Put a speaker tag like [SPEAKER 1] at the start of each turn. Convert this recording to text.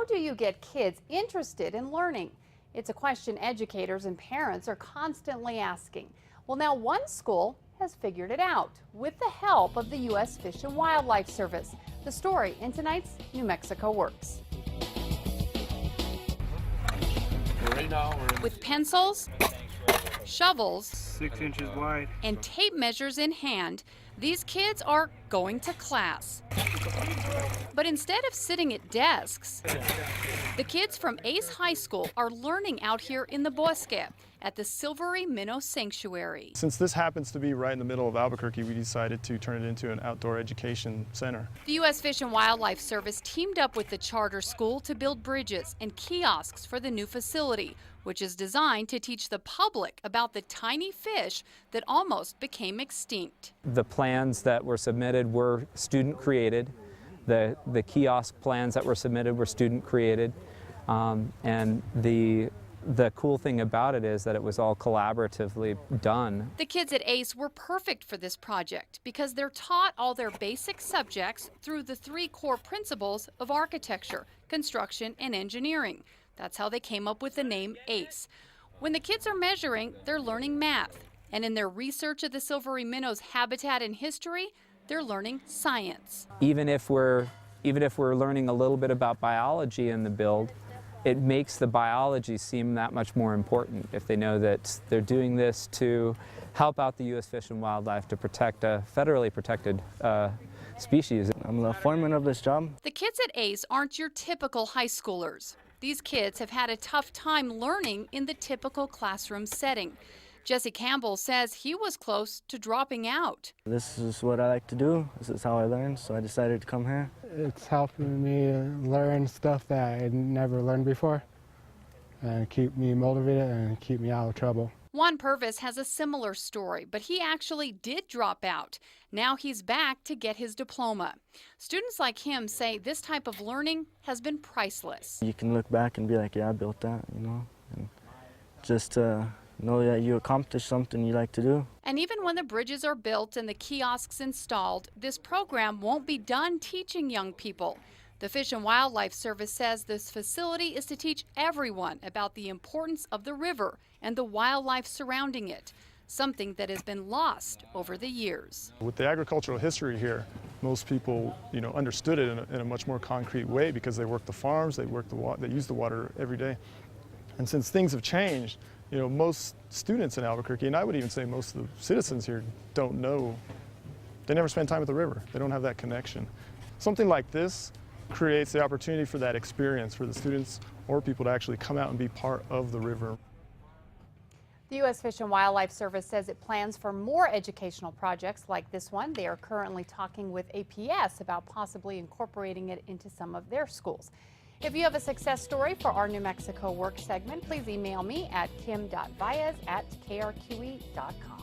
[SPEAKER 1] do you get kids interested in learning? It's a question educators and parents are constantly asking. Well, now one school has figured it out with the help of the U.S. Fish and Wildlife Service. The story in tonight's New Mexico Works. With pencils, shovels,
[SPEAKER 2] 6 inches wide,
[SPEAKER 1] and tape measures in hand, these kids are going to class. But instead of sitting at desks, the kids from Ace High School are learning out here in the Bosque at the Silvery Minnow Sanctuary.
[SPEAKER 3] Since this happens to be right in the middle of Albuquerque, we decided to turn it into an outdoor education center.
[SPEAKER 1] The U.S. Fish and Wildlife Service teamed up with the charter school to build bridges and kiosks for the new facility, which is designed to teach the public about the tiny fish that almost became extinct.
[SPEAKER 4] The plans that were submitted were student created. The kiosk plans that were submitted were student created. And the cool thing about it is that it was all collaboratively done.
[SPEAKER 1] The kids at ACE were perfect for this project because they're taught all their basic subjects through the 3 core principles of architecture, construction, and engineering. That's how they came up with the name ACE. When the kids are measuring, they're learning math. And in their research of the Silvery Minnow's habitat and history, they're learning science.
[SPEAKER 4] Even if we're learning a little bit about biology in the build, it makes the biology seem that much more important if they know that they're doing this to help out the U.S. Fish and Wildlife to protect a federally protected species.
[SPEAKER 5] I'm the foreman of this job.
[SPEAKER 1] The kids at ACE aren't your typical high schoolers. These kids have had a tough time learning in the typical classroom setting. Jesse Campbell says he was close to dropping out.
[SPEAKER 5] This is what I like to do. This is how I learn, so I decided to come here.
[SPEAKER 6] It's helping me learn stuff that I never learned before and keep me motivated and keep me out of trouble.
[SPEAKER 1] Juan Purvis has a similar story, but he actually did drop out. Now he's back to get his diploma. Students like him say this type of learning has been priceless.
[SPEAKER 5] You can look back and be like, yeah, I built that, you know, and just know that you accomplished something you like to do.
[SPEAKER 1] And even when the bridges are built and the kiosks installed, this program won't be done teaching young people. The Fish and Wildlife Service says this facility is to teach everyone about the importance of the river and the wildlife surrounding it, something that has been lost over the years.
[SPEAKER 3] With the agricultural history here, most people, understood it in a much more concrete way because they worked the farms, they used the water every day. And since things have changed, most students in Albuquerque, and I would even say most of the citizens here, don't know. They never spend time at the river. They don't have that connection. Something like this creates the opportunity for that experience for the students or people to actually come out and be part of the river.
[SPEAKER 1] The U.S. Fish and Wildlife Service says it plans for more educational projects like this one. They are currently talking with APS about possibly incorporating it into some of their schools. If you have a success story for our New Mexico Work segment, please email me at kim.baez@krqe.com.